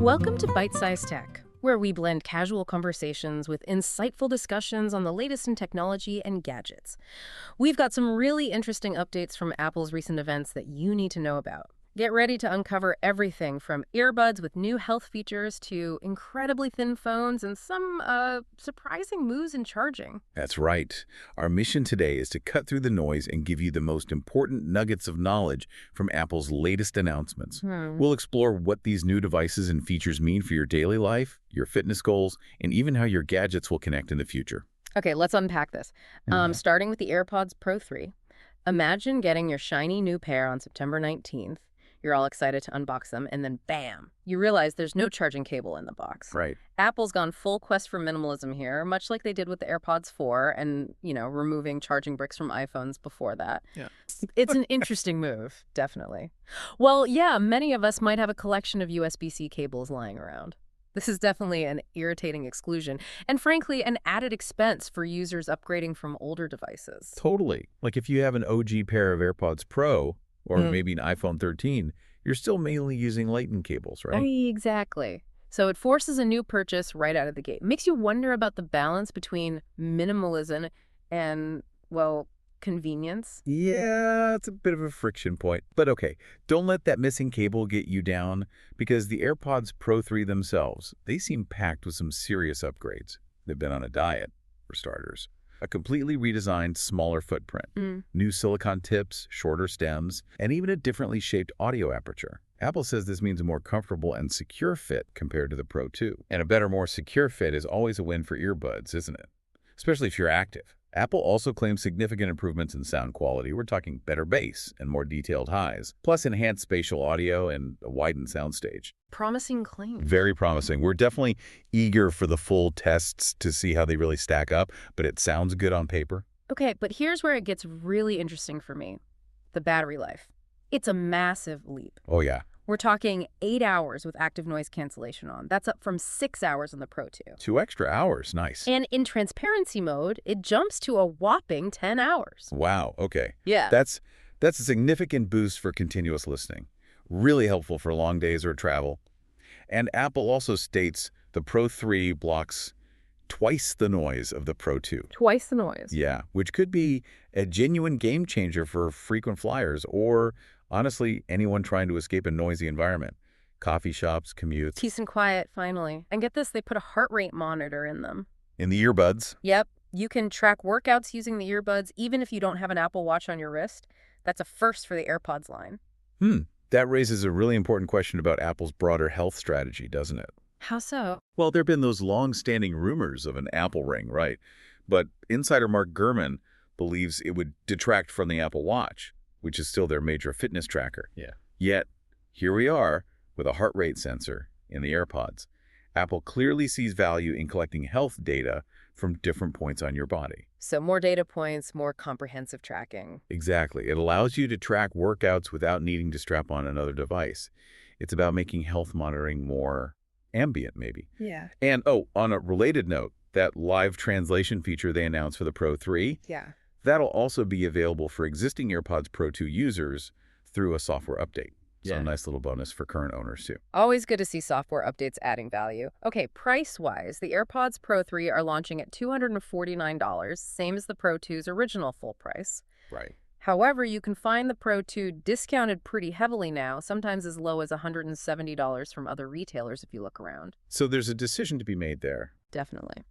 Welcome to Byte-Sized Tech, where we blend casual conversations with insightful discussions on the latest in technology and gadgets. We've got some really interesting updates from Apple's recent events that you need to know about. Get ready to uncover everything from earbuds with new health features to incredibly thin phones and some surprising moves in charging. That's right. Our mission today is to cut through the noise and give you the most important nuggets of knowledge from Apple's latest announcements. We'll explore what these new devices and features mean for your daily life, your fitness goals, and even how your gadgets will connect in the future. Okay, let's unpack this. Starting with the AirPods Pro 3. Imagine getting your shiny new pair on September 19th. You're all excited to unbox them, and then bam, you realize there's no charging cable in the box. Right. Apple's gone full quest for minimalism here, much like they did with the AirPods 4 and, removing charging bricks from iPhones before that. Yeah. It's an interesting move, definitely. Well, yeah, many of us might have a collection of USB-C cables lying around. This is definitely an irritating exclusion, and frankly, an added expense for users upgrading from older devices. Totally. Like if you have an OG pair of AirPods Pro, or maybe an iPhone 13, you're still mainly using Lightning cables, right? Exactly. So it forces a new purchase right out of the gate. Makes you wonder about the balance between minimalism and, well, convenience. Yeah, it's a bit of a friction point. But okay, don't let that missing cable get you down, because the AirPods Pro 3 themselves, they seem packed with some serious upgrades. They've been on a diet, for starters. A completely redesigned, smaller footprint, new silicone tips, shorter stems, and even a differently shaped audio aperture. Apple says this means a more comfortable and secure fit compared to the Pro 2. And a better, more secure fit is always a win for earbuds, isn't it? Especially if you're active. Apple also claims significant improvements in sound quality. We're talking better bass and more detailed highs, plus enhanced spatial audio and a widened soundstage. Promising claims. Very promising. We're definitely eager for the full tests to see how they really stack up, but it sounds good on paper. Okay, but here's where it gets really interesting for me. The battery life. It's a massive leap. Oh, yeah. We're talking 8 hours with active noise cancellation on. That's up from 6 hours on the Pro 2. 2 extra hours. Nice. And in transparency mode, it jumps to a whopping 10 hours. Wow. Okay. Yeah. That's a significant boost for continuous listening. Really helpful for long days or travel. And Apple also states the Pro 3 blocks twice the noise of the Pro 2. Twice the noise. Yeah, which could be a genuine game changer for frequent flyers or, honestly, anyone trying to escape a noisy environment. Coffee shops, commutes. Peace and quiet, finally. And get this, they put a heart rate monitor in them. In the earbuds. Yep. You can track workouts using the earbuds even if you don't have an Apple Watch on your wrist. That's a first for the AirPods line. That raises a really important question about Apple's broader health strategy, doesn't it? How so? Well, there have been those long-standing rumors of an Apple Ring, right? But insider Mark Gurman believes it would detract from the Apple Watch, which is still their major fitness tracker. Yeah. Yet, here we are with a heart rate sensor in the AirPods. Apple clearly sees value in collecting health data from different points on your body. So more data points, more comprehensive tracking. Exactly. It allows you to track workouts without needing to strap on another device. It's about making health monitoring more ambient, maybe. Yeah. And, on a related note, that live translation feature they announced for the Pro 3, that'll also be available for existing AirPods Pro 2 users through a software update. So a nice little bonus for current owners, too. Always good to see software updates adding value. Okay, price-wise, the AirPods Pro 3 are launching at $249, same as the Pro 2's original full price. Right. However, you can find the Pro 2 discounted pretty heavily now, sometimes as low as $170 from other retailers if you look around. So there's a decision to be made there. Definitely.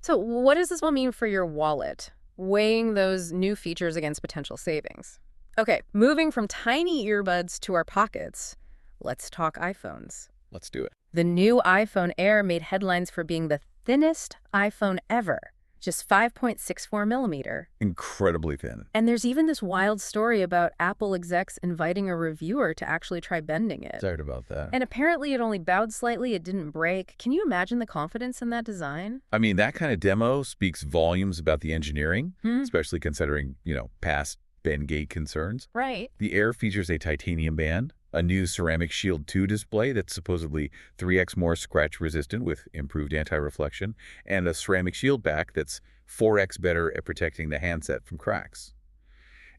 So what does this all mean for your wallet? Weighing those new features against potential savings. Okay, moving from tiny earbuds to our pockets, let's talk iPhones. Let's do it. The new iPhone Air made headlines for being the thinnest iPhone ever, just 5.64 millimeter. Incredibly thin. And there's even this wild story about Apple execs inviting a reviewer to actually try bending it. Sorry about that. And apparently it only bowed slightly, it didn't break. Can you imagine the confidence in that design? I mean, that kind of demo speaks volumes about the engineering, especially considering, past bend gate concerns. Right. The Air features a titanium band, a new Ceramic Shield 2 display that's supposedly 3x more scratch resistant with improved anti-reflection, and a Ceramic Shield back that's 4x better at protecting the handset from cracks.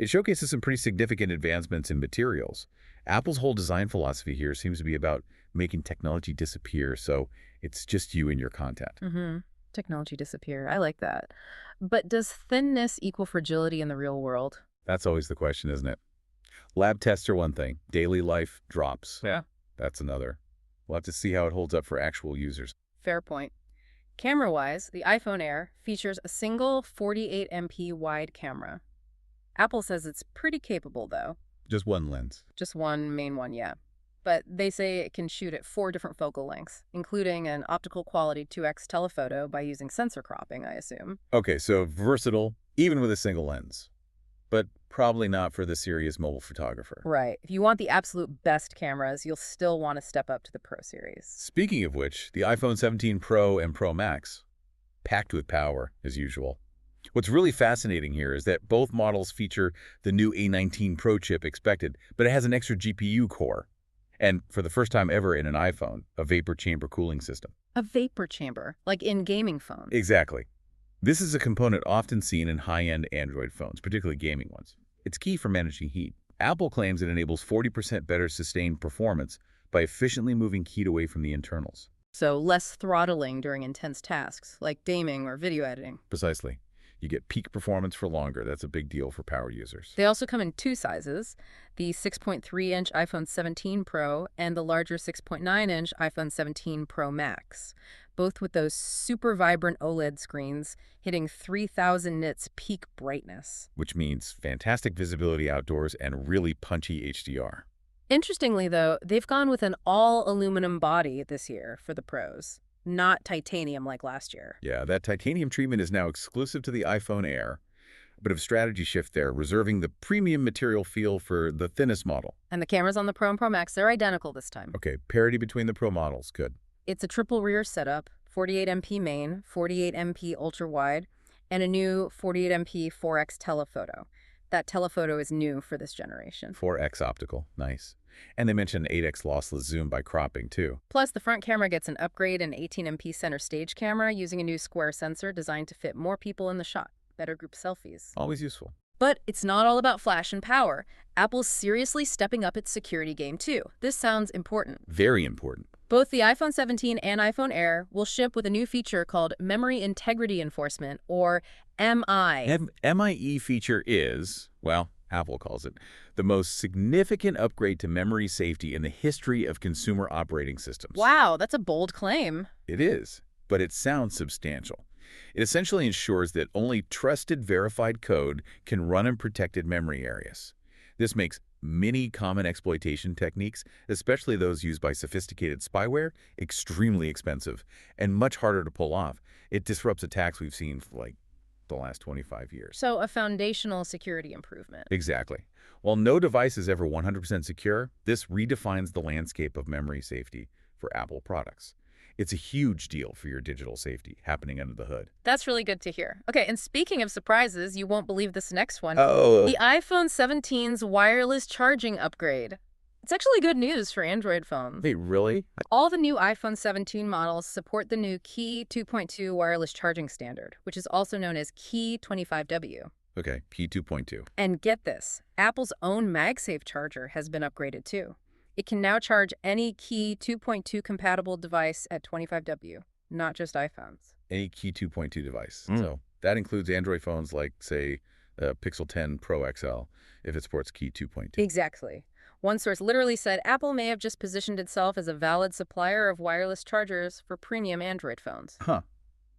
It showcases some pretty significant advancements in materials. Apple's whole design philosophy here seems to be about making technology disappear, so it's just you and your content. Mm-hmm. Technology disappear. I like that. But does thinness equal fragility in the real world? That's always the question, isn't it? Lab tests are one thing. Daily life drops. Yeah. That's another. We'll have to see how it holds up for actual users. Fair point. Camera-wise, the iPhone Air features a single 48MP wide camera. Apple says it's pretty capable, though. Just one lens. Just one main one, yeah. But they say it can shoot at 4 different focal lengths, including an optical quality 2x telephoto by using sensor cropping, I assume. Okay, so versatile, even with a single lens. But probably not for the serious mobile photographer. Right. If you want the absolute best cameras, you'll still want to step up to the Pro series. Speaking of which, the iPhone 17 Pro and Pro Max, packed with power, as usual. What's really fascinating here is that both models feature the new A19 Pro chip expected, but it has an extra GPU core. And for the first time ever in an iPhone, a vapor chamber cooling system. A vapor chamber, like in gaming phones. Exactly. This is a component often seen in high-end Android phones, particularly gaming ones. It's key for managing heat. Apple claims it enables 40% better sustained performance by efficiently moving heat away from the internals. So less throttling during intense tasks, like gaming or video editing. Precisely. You get peak performance for longer. That's a big deal for power users. They also come in 2 sizes, the 6.3-inch iPhone 17 Pro and the larger 6.9-inch iPhone 17 Pro Max, both with those super vibrant OLED screens hitting 3,000 nits peak brightness. Which means fantastic visibility outdoors and really punchy HDR. Interestingly, though, they've gone with an all-aluminum body this year for the Pros. Not titanium like last year. Yeah, that titanium treatment is now exclusive to the iPhone Air. A bit of strategy shift there, reserving the premium material feel for the thinnest model. And the cameras on the Pro and Pro Max, they're identical this time. Okay, parity between the Pro models. Good. It's a triple rear setup, 48MP main, 48MP ultra-wide, and a new 48MP 4x telephoto. That telephoto is new for this generation. 4x optical. Nice. And they mentioned 8x lossless zoom by cropping, too. Plus, the front camera gets an upgrade in 18MP center stage camera using a new square sensor designed to fit more people in the shot. Better group selfies. Always useful. But it's not all about flash and power. Apple's seriously stepping up its security game, too. This sounds important. Very important. Both the iPhone 17 and iPhone Air will ship with a new feature called Memory Integrity Enforcement, or MI. MIE feature is, well, Apple calls it, the most significant upgrade to memory safety in the history of consumer operating systems. Wow, that's a bold claim. It is, but it sounds substantial. It essentially ensures that only trusted, verified code can run in protected memory areas. This makes many common exploitation techniques, especially those used by sophisticated spyware, extremely expensive and much harder to pull off. It disrupts attacks we've seen for like the last 25 years. So a foundational security improvement. Exactly. While no device is ever 100% secure, this redefines the landscape of memory safety for Apple products. It's a huge deal for your digital safety happening under the hood. That's really good to hear. Okay, and speaking of surprises, you won't believe this next one. Oh. The iPhone 17's wireless charging upgrade. It's actually good news for Android phones. Wait, really? All the new iPhone 17 models support the new Qi 2.2 wireless charging standard, which is also known as Qi 25W. Okay, P2.2. And get this, Apple's own MagSafe charger has been upgraded too. It can now charge any Qi 2.2 compatible device at 25W, not just iPhones. Any Qi 2.2 device. So that includes Android phones like, say, Pixel 10 Pro XL, if it supports Qi 2.2. Exactly. One source literally said Apple may have just positioned itself as a valid supplier of wireless chargers for premium Android phones. Huh.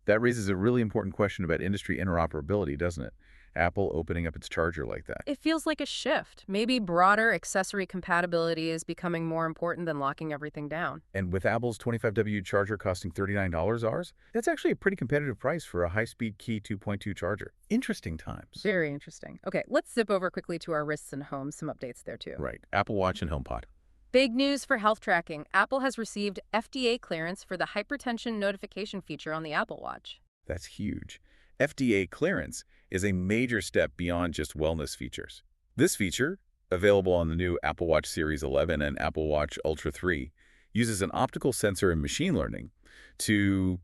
That raises a really important question about industry interoperability, doesn't it? Apple opening up its charger like that. It feels like a shift. Maybe broader accessory compatibility is becoming more important than locking everything down. And with Apple's 25W charger costing $39 ours, that's actually a pretty competitive price for a high-speed Qi 2.2 charger. Interesting times. Very interesting. Okay, let's zip over quickly to our wrists and home. Some updates there too. Right. Apple Watch and HomePod. Big news for health tracking. Apple has received FDA clearance for the hypertension notification feature on the Apple Watch. That's huge. FDA clearance is a major step beyond just wellness features. This feature, available on the new Apple Watch Series 11 and Apple Watch Ultra 3, uses an optical sensor and machine learning to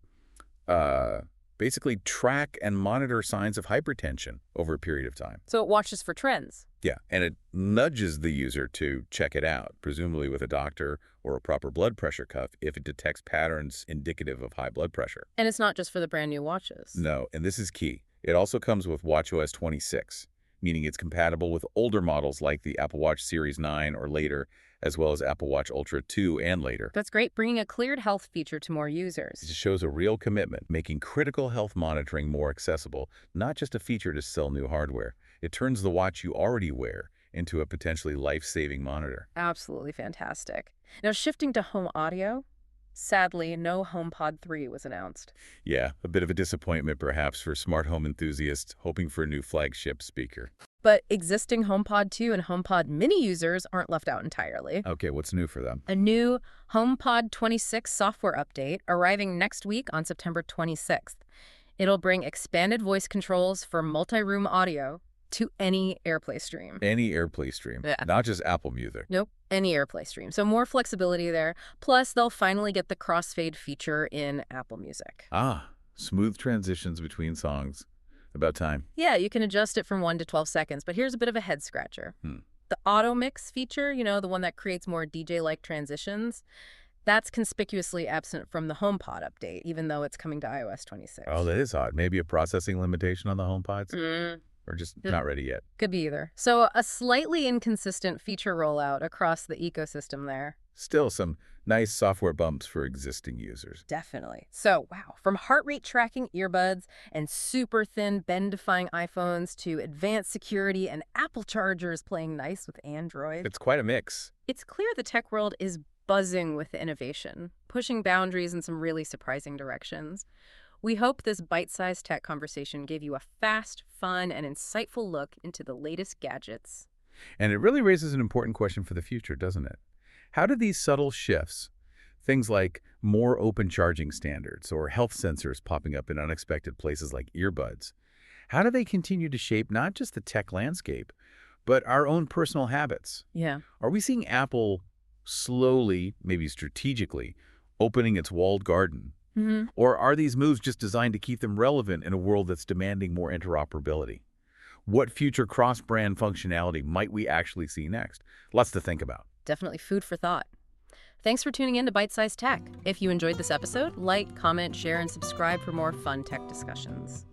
basically track and monitor signs of hypertension over a period of time. So it watches for trends. Yeah, and it nudges the user to check it out, presumably with a doctor or a proper blood pressure cuff if it detects patterns indicative of high blood pressure. And it's not just for the brand new watches. No, and this is key. It also comes with watchOS 26, meaning it's compatible with older models like the Apple Watch Series 9 or later, as well as Apple Watch Ultra 2 and later. That's great, bringing a cleared health feature to more users. It just shows a real commitment, making critical health monitoring more accessible, not just a feature to sell new hardware. It turns the watch you already wear into a potentially life-saving monitor. Absolutely fantastic. Now, shifting to home audio, sadly, no HomePod 3 was announced. Yeah, a bit of a disappointment perhaps for smart home enthusiasts hoping for a new flagship speaker. But existing HomePod 2 and HomePod Mini users aren't left out entirely. Okay, what's new for them? A new HomePod 26 software update arriving next week on September 26th. It'll bring expanded voice controls for multi-room audio to any AirPlay stream. Any AirPlay stream, Yeah. not just Apple Music. Nope, any AirPlay stream. So more flexibility there. Plus, they'll finally get the crossfade feature in Apple Music. Ah, smooth transitions between songs. About time. Yeah, you can adjust it from 1 to 12 seconds, but here's a bit of a head scratcher. The auto mix feature, the one that creates more DJ-like transitions, that's conspicuously absent from the HomePod update, even though it's coming to iOS 26. Oh, that is odd. Maybe a processing limitation on the HomePods? Or just not ready yet? Could be either. So a slightly inconsistent feature rollout across the ecosystem there. Still some nice software bumps for existing users. Definitely. So, wow, from heart rate tracking earbuds and super thin bend-defying iPhones to advanced security and Apple chargers playing nice with Android. It's quite a mix. It's clear the tech world is buzzing with innovation, pushing boundaries in some really surprising directions. We hope this bite-sized tech conversation gave you a fast, fun, and insightful look into the latest gadgets. And it really raises an important question for the future, doesn't it? How do these subtle shifts, things like more open charging standards or health sensors popping up in unexpected places like earbuds, how do they continue to shape not just the tech landscape, but our own personal habits? Yeah. Are we seeing Apple slowly, maybe strategically, opening its walled garden? Or are these moves just designed to keep them relevant in a world that's demanding more interoperability? What future cross-brand functionality might we actually see next? Lots to think about. Definitely food for thought. Thanks for tuning in to Bite-Sized Tech. If you enjoyed this episode, like, comment, share, and subscribe for more fun tech discussions.